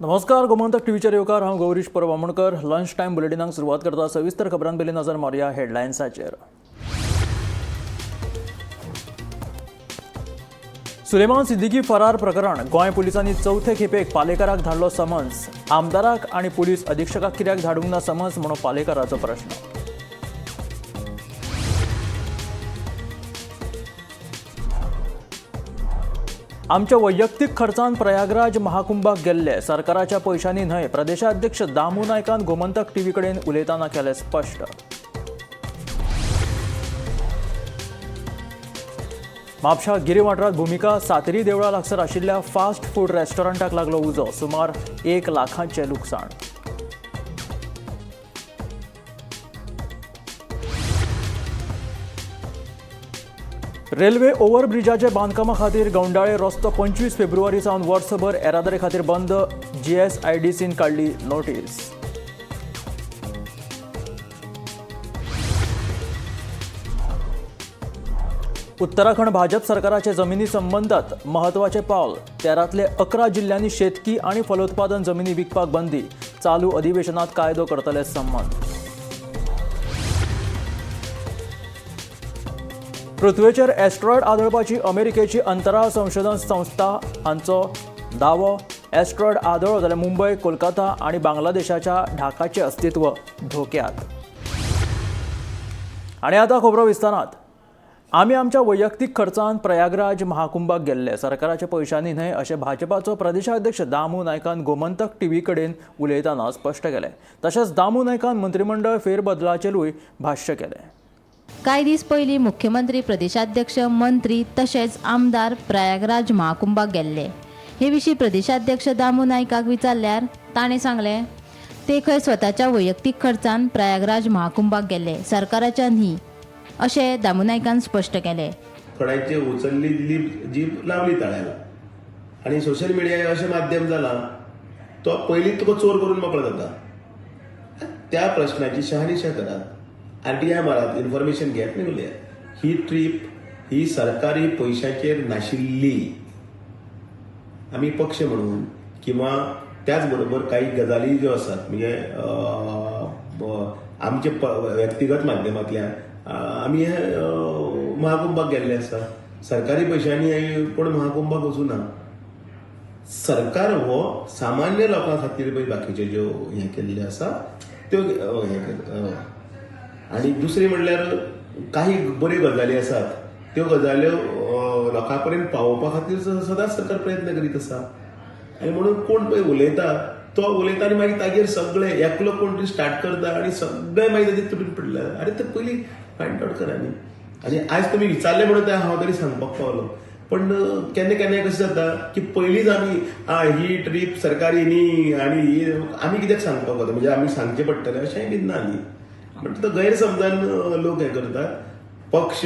नमस्कार, गोमंतक टीव्हीच्या येवकार हांव गौरीश परबामणकर. लंच टाइम बुलेटिनाक सुरवात करता. सविस्तर खबरां पयलीं नजर मारया हेडलायन्साचेर. सुलेमान सिद्दीकी फरार प्रकरण. गोंय पुलिसांनी चवथे खेपेक पालेकराक धाडलो समन्स. आमदाराक आनी पुलीस अधीक्षकाक कित्याक धाडूंक ना समन्स म्हणून पालेकराचो प्रश्न. आमच्या वैयक्तीक खर्चान प्रयागराज महाकुंभाक गेल्ले, सरकाराच्या पैशांनी न्हय. प्रदेशाध्यक्ष दामू नायकान गोमंतक टीव्ही कडेन उलयतना केले स्पश्ट. म्हापशा गिरी वाठारांत भुमिका सातेरी देवळा लागसार आशिल्ल्या फास्ट फूड रेस्टॉरंटाक लागलो उजो. सुमार 1 लाखांचे लुकसाण. रेल्वे ओव्हरब्रिजाचे बांदकामा खातीर गवंडाळे रस्तो 25 फेब्रुवारी सावन वर्सभर येरादारी खातीर बंद. GSIDCन काडली नोटीस. उत्तराखंड भाजप सरकाराचे जमिनी संबंदात महत्वाचे पावल. 13तले 11 जिल्ल्यांनी शेतकी आनी फलोत्पादन जमिनी विकपाक बंदी. चालू अधिवेशनात कायदो करतले संबंद. पृथ्वीचेर एस्ट्रॉयड आदळपाची अमेरिकेची अंतराळ संशोधन संस्था हांचो दावो. एस्ट्रॉयड आदळ्ळो जाल्यार मुंबय, कोलकाता आनी बांगलादेशाच्या ढाकाचे अस्तित्व धोक्यांत. आनी आतां खबरो विस्तारांत. आमी आमच्या वैयक्तीक खर्चान प्रयागराज महाकुंभाक गेल्ले, सरकाराच्या पैशांनी न्हय अशें भाजपाचो प्रदेशाध्यक्ष दामू नायकान गोमंतक टीव्ही कडेन उलयतना स्पश्ट केलें. तशेंच दामू नायकान मंत्रिमंडळ फेरबदलाचेरूय भाश्य केलें. कांय दीस पयलीं मुख्यमंत्री, प्रदेशाध्यक्ष, मंत्री तशेंच आमदार प्रयागराज महाकुंभाक गेल्ले. हे विशीं प्रदेशाध्यक्ष दामू नायकाक विचारल्यार ताणें सांगलें ते खंय स्वताच्या वैयक्तीक खर्चान प्रयागराज महाकुंभाक गेल्ले, सरकाराच्या न्ही अशें दामू नायकान स्पश्ट केलें. थोड्यांचे उचलली दिली जीप लावली तळ्याला. आणि सोशल मिडिया हे अशें माध्यम जालां तो पयलींच तुका चोर करून मोकळो जाता. त्या प्रश्नाची शहानिशा करात, RTI मारात, इन्फॉर्मेशन घेत नाही उलयात. ही ट्रीप ही सरकारी पैशाचेर नाशिल्ली. आमी पक्ष म्हणून किंवा त्याच बरोबर काही गजाली ज्यो आसात म्हणजे आमचे व्यक्तिगत माध्यमांतल्यान आमी हे महाकुंभाक गेल्ले आसा. सरकारी पैशांनी कोण महाकुंभाक वचूं ना. सरकार हो सामान्य लोकां खातीर पळय बाकीचे ज्यो हे केल्ले आसा त्यो आणि दुसरी म्हणल्यार काही बऱ्यो गजाली आसात त्यो गजाल्यो लोकां पर्यंत पावोवपा खातीर सदांच सरकार प्रयत्न करीत आसा. आनी म्हणून कोण पळय उलयता तो उलयता आनी मागीर ताजेर सगळे एकलो कोण तरी स्टार्ट करता आनी सगळे मागीर ताजेर तुटून पडले. अरे ते पयलीं फायंड आउट करा न्ही. आनी आयज तुमी विचारले म्हणून हांव तरी सांगपाक पावलो. पण केन्ना केन्ना कशें जाता की पयलींच आमी ही ट्रीप सरकारी न्ही आनी आमी कित्याक सांगपाक वता म्हणजे आमी सांगचें पडटलें अशेंय बी ना न्ही. म्हणजे तो गैरसमजान लोक हे करतात. पक्ष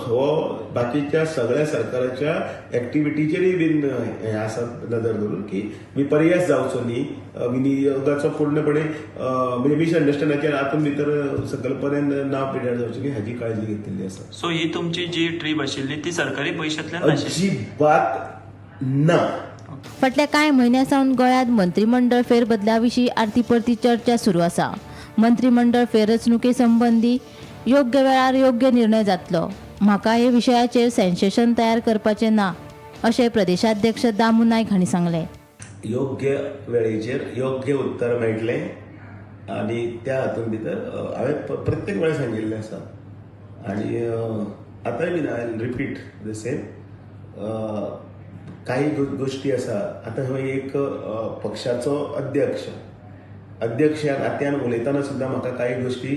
हो बाकीच्या सगळ्या सरकाराच्या ऍक्टिव्हिटीचेरय बीन हे आसा नदर दवरून की विपर्यास जावचो न्ही, विनियोगाचो पूर्णपणे म्हणजे मिसअंडरस्टँडिंगाचेर हातून भितर सकलपर्यंत नाव पिड्यार जावचें न्ही हाची काळजी घेतिल्ली आसा. सो ही तुमची जी ट्रीप आशिल्ली ती सरकारी पैशांतल्यान अजिबात ना. फाटल्या कांय म्हयन्या सावन गोंयांत मंत्रिमंडळ फेरबदला विशीं आरती परती चर्चा सुरू आसा. मंत्रिमंडळ फेररचणुके संबंधी योग्य वेळार योग्य निर्णय जातलो. म्हाका हे विशयाचेर सेन्सेशन तयार करपाचें ना अशें प्रदेशाध्यक्ष दामू नायक हांणी सांगलें. योग्य वेळेचेर योग्य उत्तर मेळटलें आनी त्या हातूंत भितर हांवें प्रत्येक वेळार सांगिल्लें आसा. आनी आतांय been I repeat the same. काही गोश्टी आसा. आतां हो एक पक्षाचो अध्यक्ष नात्यान उलयतना सुद्दां म्हाका काही गोश्टी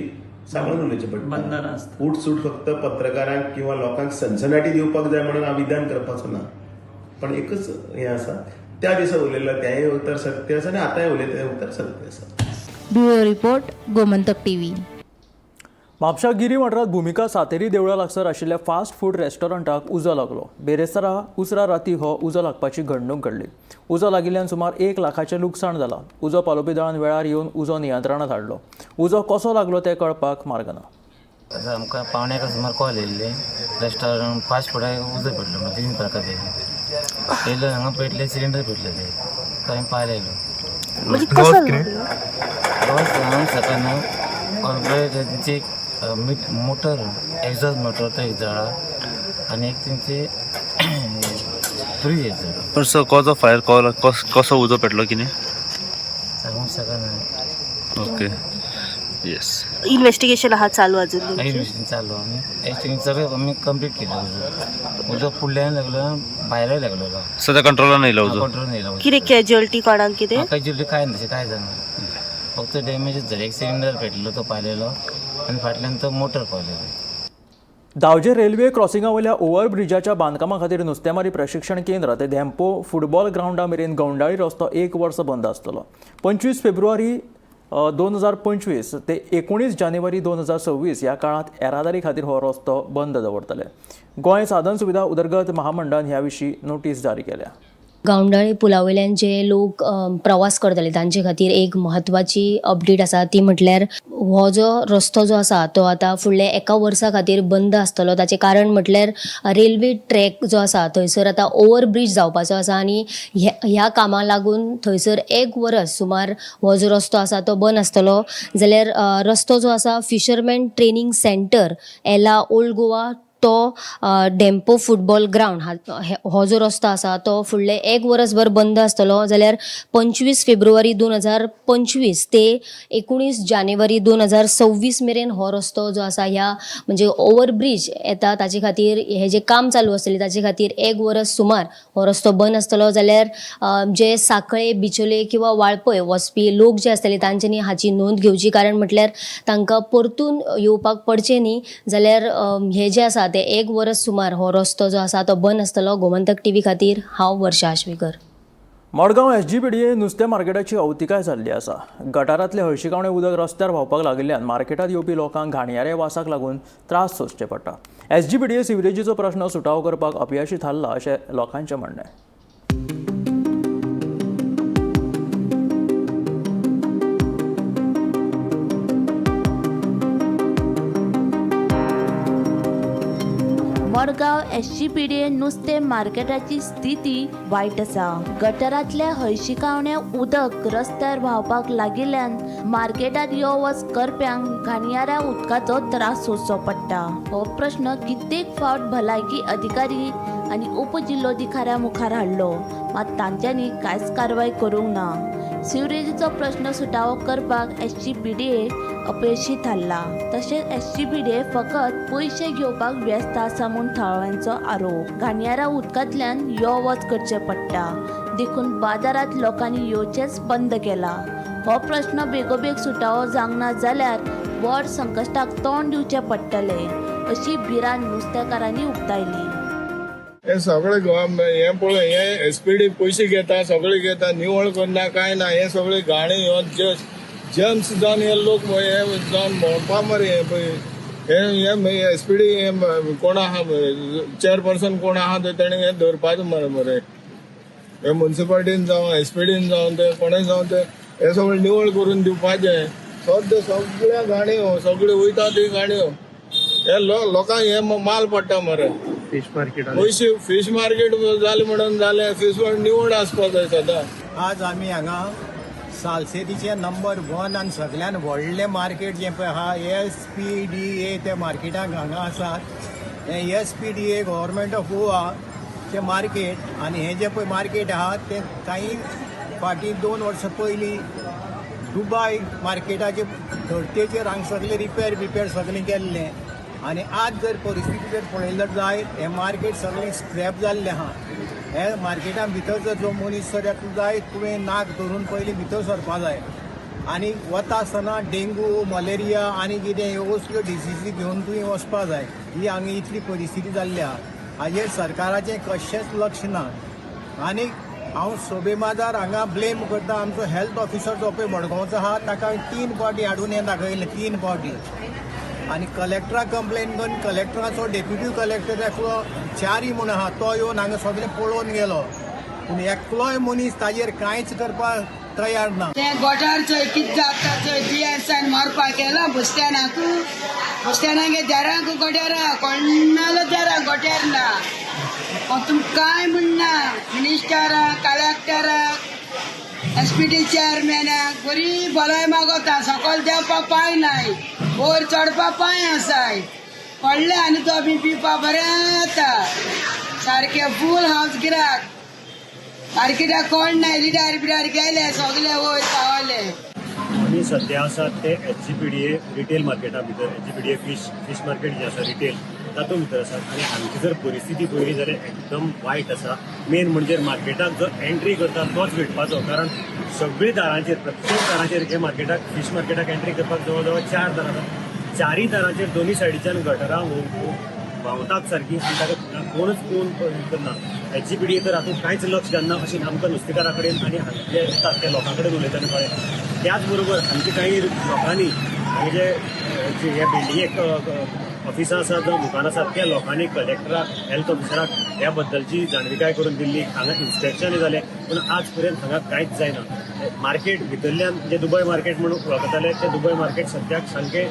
सांबाळून उलयचे पडटा. उठसूट फक्त पत्रकारांक किंवा लोकांक सनसनाटी दिवपाक जाय म्हणून हांव विधान करपाचो ना. पण एकच हें आसा, त्या दिसा उलयलें तेंय उतर सत्य आसा आनी आतांय उलयता तें उतर सत्य आसा. Bureau report, Gomantak TV. Mhapsa गिरी वाठारांत भुमिका सातेरी देवळा लागसार आशिल्ल्या फास्ट फूड रेस्टॉरंटाक उजो लागलो. बेरेस्तारा उसरा राती हो उजो लागपाची घडणूक घडली. उजो लागिल्ल्यान सुमार 1 लाखाचें लुकसाण जालां. उजो पालोवपी दळान वेळार येवन उजो नियंत्रणांत हाडलो. उजो कसो लागलो तें कळपाक मार्ग ना. आमकां पावण्याक सुमार कॉल येयल्ले रेस्टॉरंट फास्ट फुडाक उजो पडलो. 3 प्रकार येयलो हांगा पेटले, सिलिंडर पेटले ते. तो हांवें पायलो. म्हणजे कसं लागलं? रोज जाऊन सकाळनं कॉर्पोरेटचे मीट मोटर एक्झॉस्ट मोटर तो एक जळा आणि एक त्यांचे फ्रीज एक जळा पण सर कॉज ऑफ फायर कसो उजो पेटलो की नाही? सांगून सकाळ ओके येस. इन्व्हेस्टिगेशन हा चालू अजून काही तुमची? विषय चालू आम्ही एक्स्टिंग सगळं आम्ही कंप्लीट केलं उजो फुडल्यान लागलं भायरय लागलेलो सध्या कंट्रोलला नाही लावतो. कंट्रोल नाही लावलं किती कॅज्युअलिटी कोणाक किती? काही जिल्हे काय नसे काय जाणार फक्त डॅमेजच झाले. एक सिलेंडर पेटलो तो पाहिलेलो आणि फाटल्यान तो मोटर पाहिलेलो. दावजे रेल्वे क्रॉसिंगा वयल्या ओव्हरब्रिजाच्या बांदकामा खातीर नुस्तेमारी प्रशिक्षण केंद्र ते धेंपो फुटबॉल ग्राउंडा मेरेन गवंडाळी रस्तो 1 वर्स बंद आसतलो. 25 फेब्रुवारी 2025 ते 19 जानेवारी 2026 ह्या काळात येरादारी खातीर हो रस्तो बंद दवरतले. गोंय साधन सुविधा उदरगत महामंडळान ह्या विशीं नोटीस जारी केल्या. गावंडाळी पुलावयल्यान जे लोक प्रवास करतले तांचे खातीर एक म्हत्वाची अपडेट आसा ती म्हटल्यार हो जो रस्तो जो आसा तो आतां फुडल्या 1 वर्सा खातीर बंद आसतलो. ताचें कारण म्हटल्यार रेल्वे ट्रॅक जो आसा थंयसर आतां ओव्हरब्रिज जावपाचो आसा आनी ह्या कामाक लागून थंयसर 1 वर्स सुमार हो जो रस्तो आसा तो बंद आसतलो. जाल्यार रस्तो जो आसा फिशरमॅन ट्रेनिंग सेंटर एला ओल्ड गोवा तो डेम्पो फुटबॉल ग्राउंड हो जो रस्तो आसा तो फुडले 1 वर्सभर बंद आसतलो. जाल्यार 25 फेब्रुवारी 2025 ते 19 जानेवारी 2026 मेरेन हो रस्तो जो आसा ह्या म्हणजे ओव्हरब्रिज येता ताचे खातीर हे जे काम चालू आसतलें ताचे खातीर 1 वर्स सुमार हो रस्तो बंद आसतलो. जाल्यार जे सांखळे बिचोले किंवा वाळपय वचपी लोक जे आसतले तांच्यांनी हाची नोंद घेवची. कारण म्हटल्यार तांकां परतून येवपाक पडचें न्ही. जाल्यार हे जे आसा ते 1 वर्स सुमार हो रस्तो जो आसा तो बंद आसतलो. गोमंतक टीव्ही खातीर हांव वर्षा आश्वेकर. मडगांव SGPDA नुस्तें मार्केटाची अवतिकाय जाल्ली आसा. गटारांतलें हळशिकावणें उदक रस्त्यार व्हांवपाक लागिल्ल्यान मार्केटांत येवपी लोकांक घाणयारे वासाक लागून त्रास सोंसचे पडटा. SGPDA सिवरेजीचो प्रश्न सुटावो करपाक अपयशी थारला अशें लोकांचें म्हणणें. मडगांव SGPDA नुस्तें मार्केटाची स्थिती वायट आसा. गटारांतले हळशिकावणे उदक रस्त्यार व्हांवपाक लागिल्ल्यान मार्केटांत यो वच करप्यांक घाणयाऱ्या उदकाचो त्रास सोंसचो पडटा. हो प्रश्न कित्येक फावट भलायकी अधिकारी आनी उपजिल्लोधिकाऱ्या मुखार हाडलो, मात तांच्यांनी कांयच कारवाय करूंक ना. सिवरेजीचो प्रश्न सुटावो करपाक SGPDA अपयशी थारला. तशेंच SGPDA फकत पयशे घेवपाक व्यस्त आसा म्हूण थळाव्यांचो आरोप. घाणयाऱ्या उदकांतल्यान यो वच करचें पडटा देखून बाजारांत लोकांनी येवचेंच बंद केला. हो प्रश्न बेगोबेग सुटावो जावंक ना जाल्यार व्हड संकश्टाक तोंड दिवचें पडटलें अशी भिरांत नुस्तेकारांनी उक्तायली. हे सगळे हे पळय हे SPD पयशे घेता, सगळे घेता, निवळ करना काय ना. हे सगळे घाणे जम्स जावन हे लोक हे जावन भोंवपा मरे. हे SPD कोण आहा चेअरपर्सन कोण आहा ते तेणे हे धरपाचें मरे. हे म्युन्सिपाल्टीन जावं SPDन जावं ते कोणें जावं ते हे सगळे निवळ करून दिवपाचें. सद्या सगळ्या गाणयो सगळे वयता ती गाणयो हे लोकांक हे माल पडटा मरे. पयशे फीश मार्केट जालें म्हणून जालें. फीश निवड आसपा जाय सदां. आज आमी हांगा सालसेतीचे नंबर 1 आनी सगळ्यान व्हडलें मार्केट जें पळय आहा SPDA त्या मार्केटाक हांगा आसात. हें SPDA गव्हर्मेंट ऑफ गोवाचें मार्केट आनी हें जें पळय मार्केट आहा तें कांय फाटीं 2 वर्सां पयलीं दुबाय मार्केटाचे धर्तेचेर हांगा सगळें रिपेर सगळें केल्लें. आनी आज जर परिस्थिती जर पळयल्यार जायत हें मार्केट सगळें स्क्रॅप जाल्लें आहा. हे मार्केटा भितर जो मनीस जर जाय तुवें नाक धरून पयलीं भितर सरपा जाय आनी वता आसतना डेंगू मलेरिया आनी कितें ह्यो असल्यो डिसीजी घेवन तुवें वचपा जाय. ही हांगा इतली परिस्थिती जाल्ली आहा. हाजेर सरकाराचें कशेंच लक्ष ना. आनी हांव सोबेमादार हांगा ब्लेम करता आमचो हेल्थ ऑफिसर जो पळय मडगांवचो आहा ताका 3 फावटी हाडून हें दाखयलें 3 फावटी. आनी कलेक्टराक कंप्लेन करून कलेक्टराचो डेप्युटी कलेक्टर एकलो चारी म्हूण आहा तो येवन हांगा सगळें पळोवन गेलो. पूण एकलोय मनीस ताजेर कांयच करपाक तयार ना. ते गटार चोय कितें जाता चोय BRसान मारपाक केला बसस्टँडाक देराक गट्यारा कोणालो देराक गट्यार ना. तुमकां कांय म्हणना मिनिस्टराक कलेक्टराक एसपीटी चेअरमॅनाक बरी भलाय मागता सकयल देवपाक पांय नाय वयर चडपाक पांय आसाय पडले आनी तो बी पिवपा बरें येता सारकें फूल हांव गिराक मार्केटाक कोण नाय लिडार बिडार गेले सगळे वयर पावले. आमी सध्या आसात ते HGPDA रिटेल मार्केटा भितर HGPDA फिश मार्केट जे आसा रिटेल तातूंत भितर आसात आनी हांची जर परिस्थिती पळयली जाल्यार एकदम वायट आसा. मेन म्हणजे मार्केटाक जो एंट्री करता तोच वेटपाचो कारण सगळी दारांचेर प्रत्येक दारांचेर हे मार्केटाक फिश मार्केटाक एंट्री करपाक जवळ जवळ 4 दारां आसात. 4 दारांचेर दोनी सायडीच्यान गटरां व्हांवतात सारकी आनी ताका कोणूच करना. HGPDA तर हातूंत कांयच लक्ष घालना अशें आमकां नुस्तेकारा कडेन आनी जे येतात त्या लोकां कडेन उलयतना कळ्ळें. त्याच बरोबर हांची काही लोकांनी हांगे जे हे बिल्डिंगेक ऑफिसां आसात जावं दुकानां आसात त्या लोकांनी कलेक्टराक हेल्थ ऑफिसराक ह्या बद्दलची जाणविकाय करून दिल्ली. हांगा इन्स्पेक्शनय जालें पूण आज पर्यंत हांगा कांयच जायना. मार्केट भितरल्यान जे दुबय मार्केट म्हणून वळखताले ते दुबय मार्केट सद्याक सामकें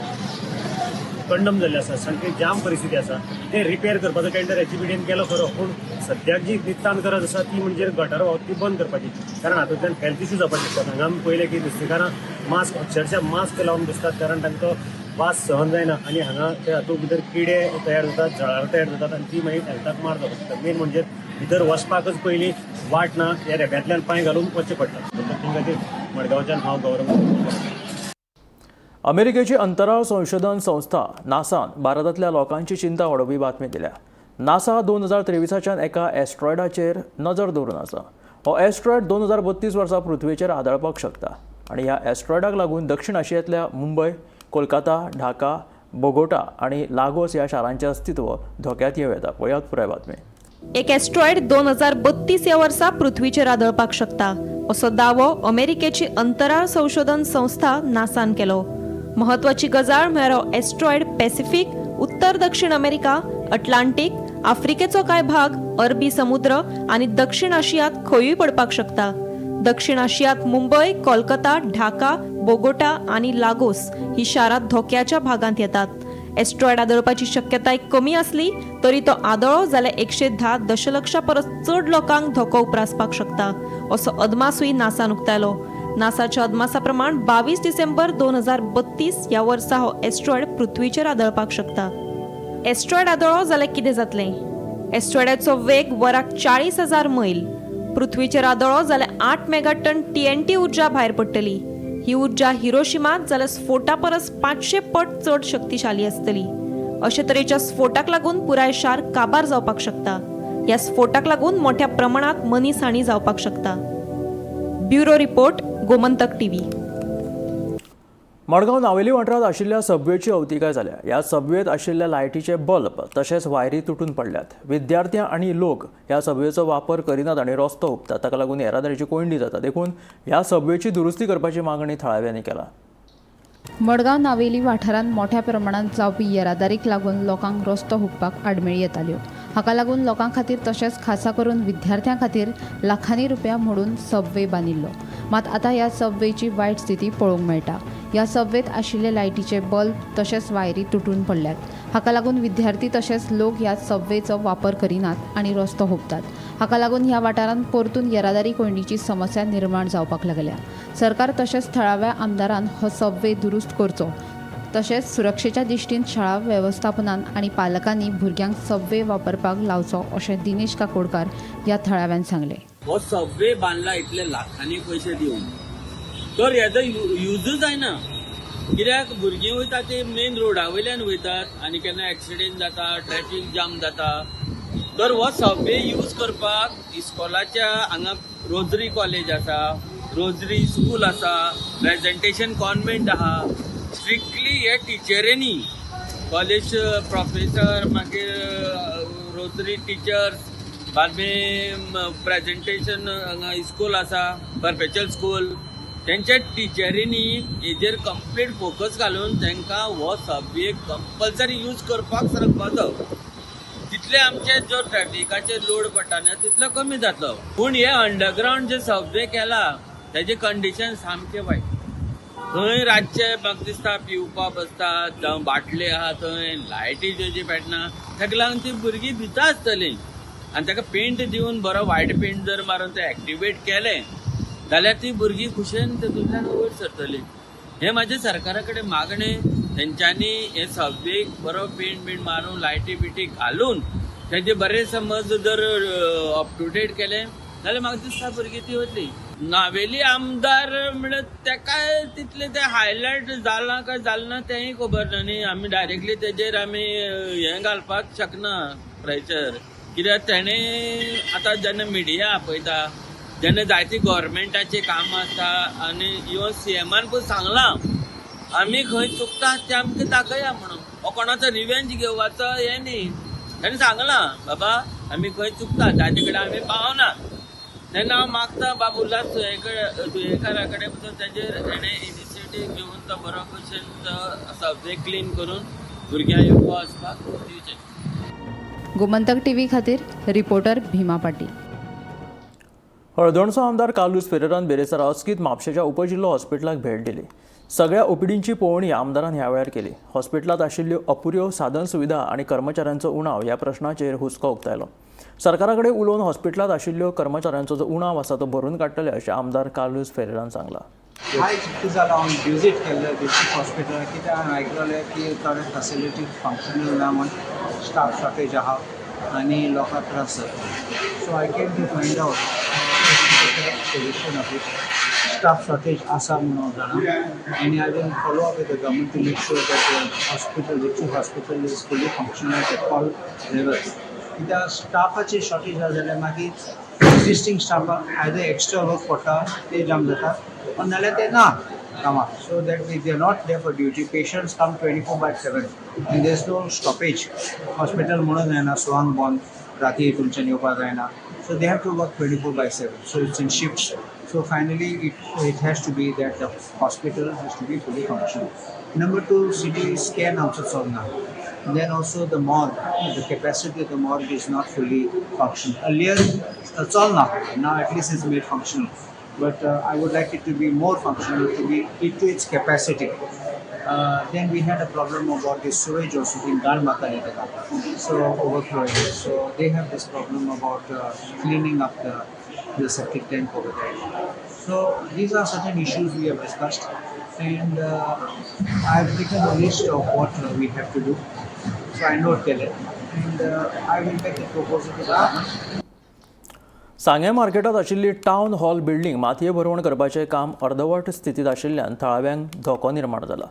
कंडम जाल्लें आसा सामकें जाम परिस्थिती आसा. ते रिपेर करपाचो टेंडर HGPDAन केलो खरो पूण सद्याक जी नितान गरज आसा ती म्हणजे गटर वावता ती बंद करपाची कारण हातूंतल्यान हेल्थ इश्यू जावपाक शकतात. हांगा आमी पळयलें की नुस्तेकारां मास्क अक्षरशः मास्क लावन दिसतात कारण तांकां वास सहन जायना आनी हांगा ते हातूंत भितर किडे तयार जातात जळार तयार जातात आनी ती मागीर हेल्थाक मार जावपाक शकता. मेन म्हणजे भितर वचपाकच पयलीं वाट ना ह्या रेब्यांतल्यान पांय घालून वचचें पडटा. ते खातीर मडगांवच्यान हांव गव्हर्नमेंट. अमेरिकेची अंतराळ संशोधन संस्था नासान भारतांतल्या लोकांची चिंता वाडोवपी बातमी दिल्या. नासा 2023च्यान एका एस्ट्रॉयडाचेर नजर दवरून आसा. हो एस्ट्रॉयड 2032 वर्सा पृथ्वीचेर आदळपाक शकता आनी ह्या एस्ट्रॉयडाक लागून दक्षिण आशियांतल्या मुंबय, कोलकाता, ढाका, बोगोटा आनी लागोस ह्या शारांचें अस्तित्व धोक्यांत येवं येता. पळयात पुराय बातमी. एक एस्ट्रॉयड 2032 ह्या वर्सा पृथ्वीचेर आदळपाक शकता असो दावो अमेरिकेची अंतराळ संशोधन संस्था नासान केलो. महत्वाची गजाल म्हळ्यार हो एस्ट्रॉयड पॅसिफिक, उत्तर दक्षिण अमेरिका, अटलांटीक, आफ्रिकेचो कांय भाग, अरबी समुद्र आनी दक्षिण आशियांत खंयूय पडपाक शकता. दक्षिण आशियांत मुंबय, कोलकाता, ढाका, बोगोटा आनी लागोस ही शारां धोक्याच्या भागांत येतात. एस्ट्रॉयड आदळपाची शक्यताय कमी असली तरी तो आदळो जाल्यार 110 दशलक्षा परस चड लोकांक धोको उप्रासपाक शकता असो अदमासूय नासान उक्तायलो. नासाच्या अदमासा प्रमाण 22 डिसेंबर 2032 ह्या वर्सा हो एस्ट्रॉयड पृथ्वीचेर आदळपाक शकता. एस्ट्रॉयड आदळो जाल्यार कितें जातलें? एस्ट्रॉयडाचो वेग वराक 40,000 मैल. पृथ्वीचेर आदळो जाल्यार 8 मेगाटन TNT उर्जा भायर पडटली. ही उर्जा हिरोशिमात जाल्यार स्फोटा परस 500 पट चड शक्तिशाली आसतली. अशे तरेच्या स्फोटाक लागून पुराय शार काबार जावपाक शकता. ह्या स्फोटाक लागून मोठ्या प्रमाणात मनीसहानी जावपाक शकता. Bureau report, Gomantak TV. Madgaon Navelim वाठारांत आशिल्ल्या सबवेची अवतिकाय जाल्या. ह्या सबवेत आशिल्ल्या लायटीचे बल्ब तशेंच वायरी तुटून पडल्यात. विद्यार्थी आनी लोक ह्या सबवेचो वापर करिनात आनी रस्तो हुबतात. ताका लागून येरादारीची कोंडी जाता. देखून ह्या सबवेची दुरुस्ती करपाची मागणी थळाव्यांनी केला. मडगांव नावेली वाठारांत मोठ्या प्रमाणात जावपी येरादारीक लागून लोकांक रस्तो हुबपाक आडमेळी येताल्यो. हाका लागून लोकां खातीर तशेंच खासा करून विद्यार्थ्यां खातीर लाखांनी रुपया मोडून सबवे बांदिल्लो. मात आतां ह्या सबवेची वायट स्थिती पळोवंक मेळटा. ह्या सबवेत आशिल्ले लायटीचे बल्ब तशेंच वायरी तुटून पडल्यात. हाका लागून विद्यार्थी तशेंच लोक ह्या सबवेचो वापर करिनात आनी रस्तो हुबतात. हाका लागून ह्या वाठारांत परतून येरादारी कोंडीची समस्या निर्माण जावपाक लागल्या. सरकार तशेंच थळाव्या आमदारान हो सबवे दुरुस्त करचो. तशेंच सुरक्षेच्या दिश्टीन शाळा वेवस्थापनान आनी पालकांनी भुरग्यांक सबवे वापरपाक लावचो अशें दिनेश काकोडकार ह्या थळाव्यान सांगले. हो सबवे बांदला इतले लाखांनी पयशे दिवन तर हेजो यूजच जायना. कित्याक भुरगीं वयता ते मेन रोडा वयल्यान वयतात आनी केन्ना एक्सिडेंट जाता, ट्रॅफिक जाम जाता. तर हो सबवे यूज करपाक इस्कॉलाच्या हांगा रोजरी कॉलेज आसा, रोजरी स्कूल आसा, प्रेझेंटेशन कॉन्व्हेंट आहा. स्ट्रिक्टली हे टिचरींनी कॉलेज प्रोफेसर मागीर रोजरी टिचर्स बाद प्रेझेंटेशन हांगा स्कूल आसा परपेच्युअल स्कूल तेंच्या टिचरींनी हेजेर कंप्लीट फोकस घालून तांकां हो सबवे कंपल्सरी यूज करपाक सांगपाचो. तितले आमचे जो ट्रॅफिकाचे लोड पडटा न्हय तितलो कमी जातलो. पूण हे अंडरग्रावंड जे सबवे केला तेजे कंडिशन सामके वायट. थंय रातचे म्हाका दिसता पिवपा बसतात जावं बाटले आहा थंय लायटी ज्योजी पेटना. ताका लागून ती भुरगीं भिता आसतलीं आनी ताका पेंट दिवन बरो व्हायट पेंट जर मारून ते एक्टिवेट केले जाल्यार ती भुरगीं खुशेन तेतूंतल्यान वयर सरतली. हे म्हाजे सरकारा कडेन मागणे. तेंच्यांनी हे सगळेक बरो पेंट बींट मारून लायटी बिटी घालून तेजे बरें समज जर अप टू डेट केलें जाल्यार म्हाका दिसता भुरगीं ती वतली. नावेली आमदार म्हणल्यार तेका तितले ते हायलायट जाला काय जालना तेंय खबर ना न्ही. आमी डायरेक्टली तेजेर आमी हें घालपाक शकना प्रेशर. कित्याक तेणे आतां जेन्ना मिडिया आपयता जेन्ना जायती गव्हर्मेंटाची कामां आसता आनी इवन सीएमान पळय सांगलां आमी खंय चुकतात ते आमकां दाखया म्हणून. हो कोणाचो रिवेंज घेवपाचो हें न्ही. ताणें सांगलां बाबा आमी खंय चुकतात ताजे कडेन आमी पावना. तेन्ना हांव मागता बाबा उल्हास सुयेकारा कडेन पसून तेजेर तेणें इनिशिएटीव घेवन तो बरो भशेन तो सब्जेक्ट क्लीन करून भुरग्यां येवपा वचपाक दिवचें. गोमंतक टीव्ही खातीर रिपोर्टर भीमा पाटील. हळदणचो आमदार कार्लोस फेरेरान बेरेस्तारा अचकीत म्हापशेच्या उपजिल्लो हॉस्पिटलाक भेट दिली. सगळ्या ओपीडींची पळोवणी आमदारान ह्या वेळार केली. हॉस्पिटलांत आशिल्ल्यो अपुऱ्यो साधन सुविधा आनी कर्मचाऱ्यांचो उणाव ह्या प्रश्नाचेर हुस्को उक्तायलो. सरकारा कडेन उलोवन हॉस्पिटलांत आशिल्ल्यो कर्मचाऱ्यांचो जो उणाव आसा तो भरून काडटले अशें आमदार कार्लोस फेरेरान सांगलां. आयज कितें जालां हांव विजीट केल्लें डिस्ट्रिक्ट हॉस्पिटलाक कित्याक हांवें आयकलें की थोडे फॅसिलिटी फंक्शनल ना म्हण स्टाफ शॉर्टेज आहा आनी लोकांक त्रास जाता. So I came to find out solution of it. Staff shortage आसा म्हणून हांव जाणा आनी I will follow up with the government to make sure that hospital district hospital is fully functional at all levels. कित्याक स्टाफाची shortage आसा जाल्यार मागीर एक्जिस्टींग स्टाफाक आयदर एक्स्ट्रा वर्क पडटा ते जाम जाता नाल्यार ते ना कामाक. So that if they are not there for duty patients come 24/7 and there is no stoppage. Hospital म्हणून जायना सवांग बंद राती तुमच्यान येवपाक जायना. So they have to work 24/7. So it's in shifts. So finally, it has to be that the hospital has to be fully functional. Number 2, CT scan also solved now. Then also the morgue, the capacity of the morgue is not fully functional. Earlier, it's all now. Now at least it's made functional. But I would like it to be more functional, to be to its capacity. Then we had a problem about the sewage also in Galmata, so overflowing. So they have this problem about cleaning up the septic tank over there. So these are certain issues we have discussed, and I have taken a list of what we have to do. So I noted it, and I will make a proposal to the government. सांगे मार्केटात आशिल्ली town hall building मातये भरवण करपाचें काम अर्दवट स्थितीत आशिल्ल्यान थळाव्यांक धोको निर्माण जाला.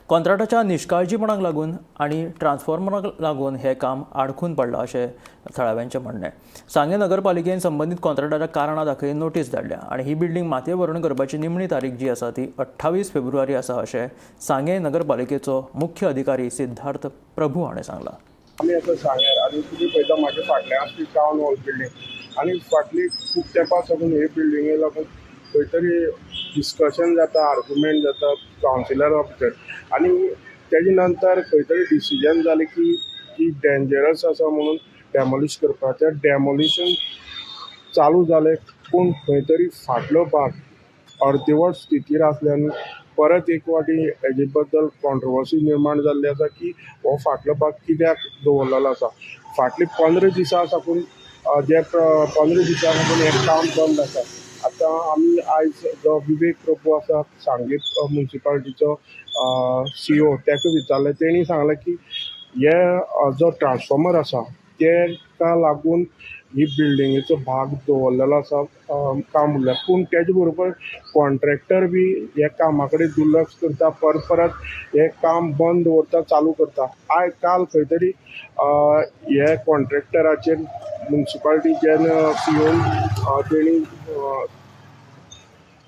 कॉन्ट्रॅक्टाच्या निश्काळजीपणाक लागून आनी ट्रान्सफॉर्मराक लागून हे काम आडखून पडलां अशें थळाव्यांचें म्हणणें. सांगे नगरपालिकेन संबंदीत कॉन्ट्रॅक्टाच्या कारणां दाखय नोटीस धाडल्या आनी ही बिल्डींग मातये भरण करपाची निमणी तारीख जी आसा ती 28 फेब्रुवारी आसा अशें सांगे नगरपालिकेचो मुख्य अधिकारी सिद्धार्थ प्रभू हाणें सांगलां. आमी आतां सांग्यार आनी तुमी पळयता म्हाज्या फाटल्यान आसली टावन हॉल बिल्डींग आनी फाटली खूब तेंपा साकून हे बिल्डिंगे लागून खंय तरी डिस्कशन जाता, आर्ग्युमेंट जाता कावन्सिलरा भितर आनी तेजे नंतर खंय तरी डिसिजन जालें की ती डेंजरस आसा म्हणून डॅमोलिश करपाक. तें डॅमोलिशन चालू जालें पूण खंय तरी फाटलो भाग अर्देवट स्थितीर आसल्यान परत एक वाटी हेजे बद्दल कॉन्ट्रोवर्सी निर्माण जाल्ली आसा की हो फाटलो भाग कित्याक दवरलेलो आसा. फाटली 15 दिसां साकून जे 15 दिसां साकून हें काम बंद आसा. आतां आमी आयज जो विवेक प्रभू आसा सांगे म्युन्सिपालिटीचो CEO ताका विचारलें. तेणी सांगलें की हे जो ट्रान्सफॉर्मर आसा तेका लागून ही बिल्डिंगेचो भाग दवरलेलो आसा काम उरल्या. पूण तेजे बरोबर कॉन्ट्रॅक्टर बी हे कामा कडेन दुर्लक्ष करता, परत हे काम बंद दवरता, चालू करता. काल खंय तरी हे कॉन्ट्रॅक्टराचेर म्युन्सिपालिटीच्यान CEO तेणी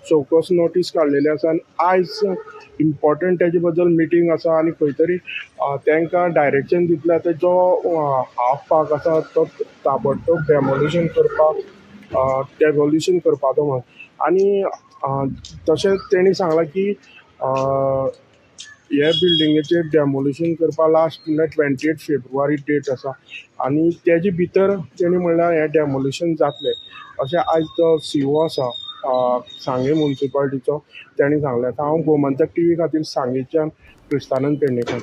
चौकस नोटीस काडलेली आसा आनी आयज इम्पॉर्टंट तेजे बद्दल मिटींग आसा आनी खंय तरी तांकां डायरेक्शन दितलें आतां जो हाफ भाग आसा तो ताबडतोब डेमोलिशन करपाचो म्हणून. आनी तशेंच तेणी सांगलां की हे बिल्डिंगेचेर डेमोलिशन करपा लास्ट म्हणल्यार 28 फेब्रुवारी डेट आसा आनी तेजे भितर तेणी म्हणल्यार हें डेमोलिशन जातलें अशें आयज तो CEO आसा सांगे म्युन्सिपालिटीचो तेणी सांगलें. हांव गोमंतक TV खातीर सांगेच्यान क्रिस्तानंद पेडणेकर.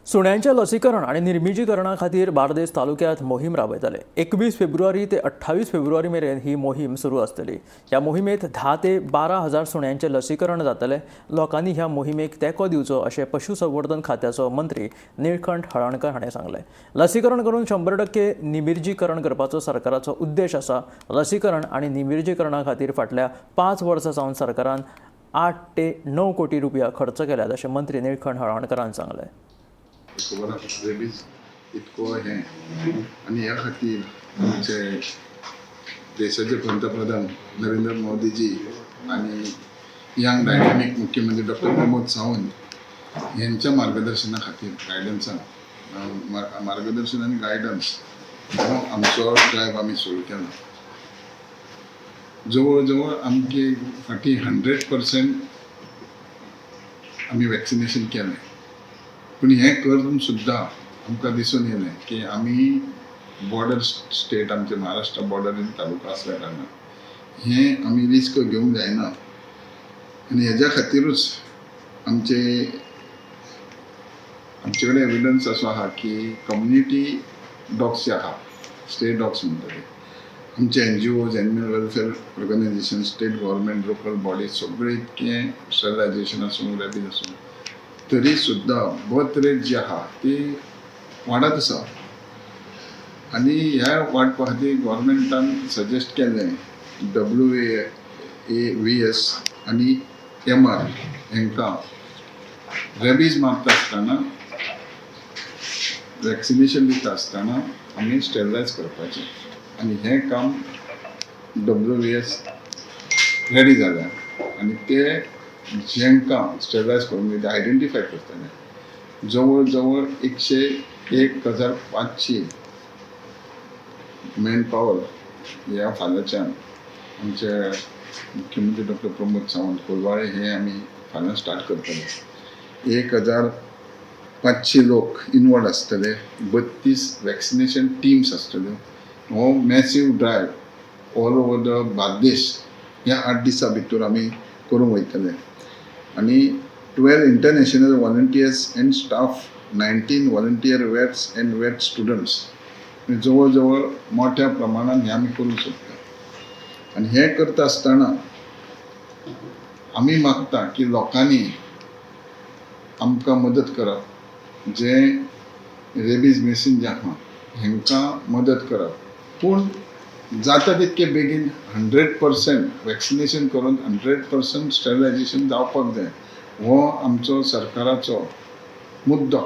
सुण्यांच्या लसीकरण आणि निर्मिजीकरणा खातीर बार्देस तालुक्यांत मोहीम राबयतले. 21 फेब्रुवारी ते 28 फेब्रुवारी मेरेन ही मोहीम सुरू आसतली. ह्या मोहिमेत 10 ते 12 हजार सुण्यांचे लसीकरण जातले. लोकांनी ह्या मोहिमेक तेंको दिवचो अशें पशुसंवर्धन खात्याचो मंत्री निळकंठ हळर्णकर हाणें सांगलें. लसीकरण करून 100% निमिर्जीकरण करपाचो सरकाराचो उद्देश आसा. लसीकरण आनी निमिर्जीकरणा खातीर फाटल्या 5 वर्सां सावन सरकारान 8 ते 9 कोटी रुपया खर्च केल्यात अशें मंत्री निळकंठ हळर्णकरान सांगलें. रेबीज इतको हे आणि ह्या खातीर आमचे देशाचे पंतप्रधान नरेंद्र मोदीजी आणि यंग डायनॅमिक मुख्यमंत्री डॉक्टर प्रमोद सावंत यांच्या मार्गदर्शना खातीर मार्गदर्शन आणि गायडन्स आमचो ड्रायव्ह आमी सुरू केला. जवळ जवळ आमचे फाटी 100% आमी वॅक्सिनेशन केलें. पण हे करून सुद्धा आमकां दिसून येयलें की आमी बॉर्डर स्टेट आमचे महाराष्ट्र बॉर्डरीन तालुका आसल्या कारणान हे आमी रिस्क घेवंक जायना. आनी हेज्या खातीरूच आमचे कडेन एविडन्स असो आहा की कम्युनिटी डॉग्स जे आहा स्टेट डॉग्स म्हणटा ते आमचे NGOज animal welfare organisation state government local bodies सगळे इतके स्टरलायझेशन आसूं रॅबीज आसूं तरी सुद्धा बर्थ रेट जी आहा ती वाडत आसा. आनी ह्या वाडपा खातीर गव्हर्मेंटान सजेस्ट केलें WAVS आनी MR हांकां रॅबीज मारता आसतना वॅक्सिनेशन दिता आसतना आमी स्टेरिलायज करपाचें. आनी हें काम WAVS रेडी जाल्या आनी ते जेंकां स्टेरिलायज करून ते आयडेंटिफाय करतले. जवळ जवळ 101,500 मॅन पॉवर ह्या फाल्यांच्यान आमचे मुख्यमंत्री डॉक्टर प्रमोद सावंत कोलवाळे हे आमी फाल्यां स्टार्ट करतले. 1,500 लोक इनवॉल्ड आसतले. 32 वॅक्सिनेशन टिम्स आसतल्यो. हो massive drive all over the Bardez ह्या 8 दिसां भितर आमी करूंक वयतले. आणि 12 international volunteers and staff, 19 volunteer vets and vet students जवळ जवळ मोठ्या प्रमाणात हे आमी करूंक सोदता. आनी हे करता आसतना आमी मागता की लोकांनी आमकां मदत करप. जे रेबीज मेसिन जे आहा हांकां मदत करप. पूण जाता तितके बेगीन 100% वॅक्सिनेशन करून 100% स्टेरिलायझेशन जावपाक जाय. हो आमचो सरकाराचो मुद्दो.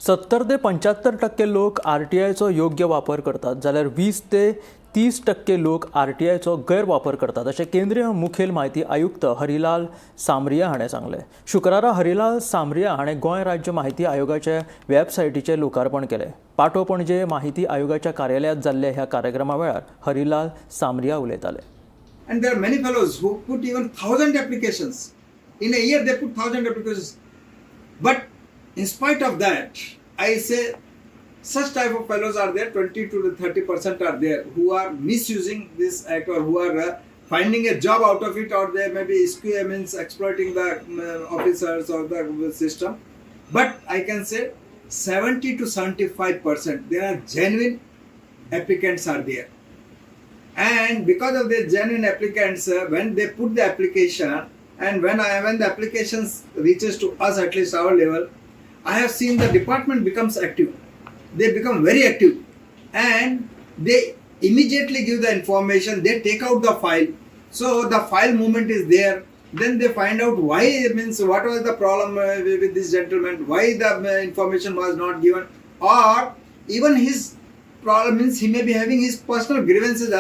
70 ते 75% लोक RTIचो योग्य वापर करतात जाल्यार 20 ते 30% लोक RTIचो गैरवापर करतात अशें केंद्रीय मुखेल म्हायती आयुक्त हरिलाल सामरिया हाणें सांगलें. शुक्रारा हरिलाल सामरिया हाणें गोंय राज्य म्हायती आयोगाचे वेबसायटीचें लोकार्पण केलें. पाटो पणजे म्हायती आयोगाच्या कार्यालयांत जाल्ल्या ह्या कार्यक्रमा वेळार हरिलाल सामरिया उलयताले. And there are many fellows who put even 1,000 applications. In a year they put 1,000 applications. But in spite of that, I say such type of fellows are there, 20 to 30% are there who are misusing this act or who are finding a job out of it, or they may be means exploiting the officers or the system. But I can say 70 to 75% there are genuine applicants are there. And because of the genuine applicants, when they put the application and when the applications reaches to us, at least our level, I have seen the department becomes active. They become very active and they immediately give the information. They take out the file, so the file movement is there. Then they find out why, means what was the problem with this gentleman, why the information was not given, or even his problem means he may be having his personal grievances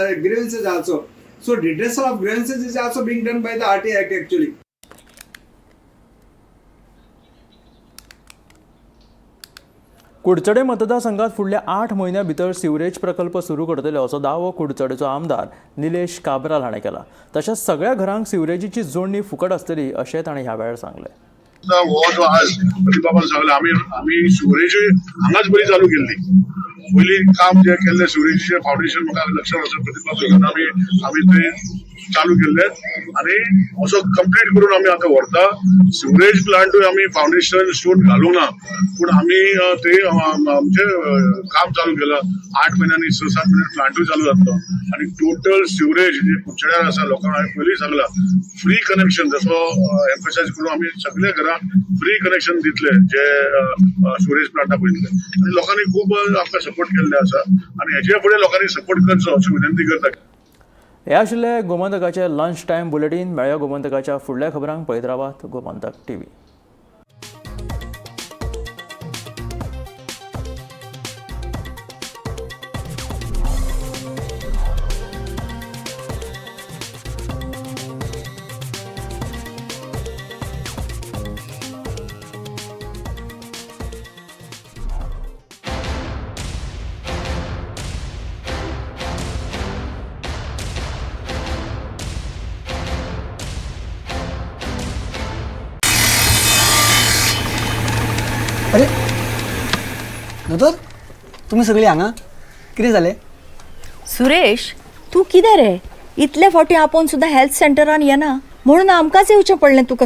also. So redressal of grievances is also being done by the RTI Act actually. Kudchade मतदारसंघात फुडल्या 8 म्हयन्यां भितर sewerage प्रकल्प सुरू करतले असो दावो कुडचडेचो आमदार निलेश काब्राल हाणें केला. तशेंच सगळ्या घरांक सिवरेजीची जोडणी फुकट आसतली अशें ताणें ह्या वेळार सांगलें. हो जो आज प्रतिभाबान सांगला आमी सिवरेज हांगाच बरी चालू केल्ली. पयलीं काम जे केल्लें सिवरेजीचें फावंडेशन म्हाका लक्षांत आसा प्रतिभा आमी ते चालू केल्ले आणि असो कंप्लीट करून आम्ही आता व्हरता. सिवरेज प्लांटूय आम्ही फाउंडेशन स्टोन घालूंक ना, पूण आम्ही ते म्हणजे काम चालू केलं. 8 महिन्यांनी 6-7 महिन्यांनी प्लांटूय चालू जातलो आणि टोटल सिवरेज जे कुडचड्यार आसा लोकांना हांवें पयलीं सांगला फ्री कनेक्शन, जसो एम्फसायज करून आम्ही सगळ्या घरांक फ्री कनेक्शन दितले जे सिवरेज प्लांटाक वयतले आणि लोकांनी खूब आमकां सपोर्ट केल्ले आसा आणि हेच्या फुडें लोकांनी सपोर्ट करचो अशी विनंती करता. हे आशिल्ले गोमंतकाचे लंच टायम बुलेटीन. मेळ्या गोमंतकाच्या फुडल्या खबरांक पळयत रावात गोमंतक TV. अरे दोतोर, तुम्ही सगळी हांगा कितें जालें? सुरेश, तू कितें रे इतले फावटी आपोवन सुद्दां हेल्थ सेंटरान येना म्हणून आमकांच येवचें पडलें तुका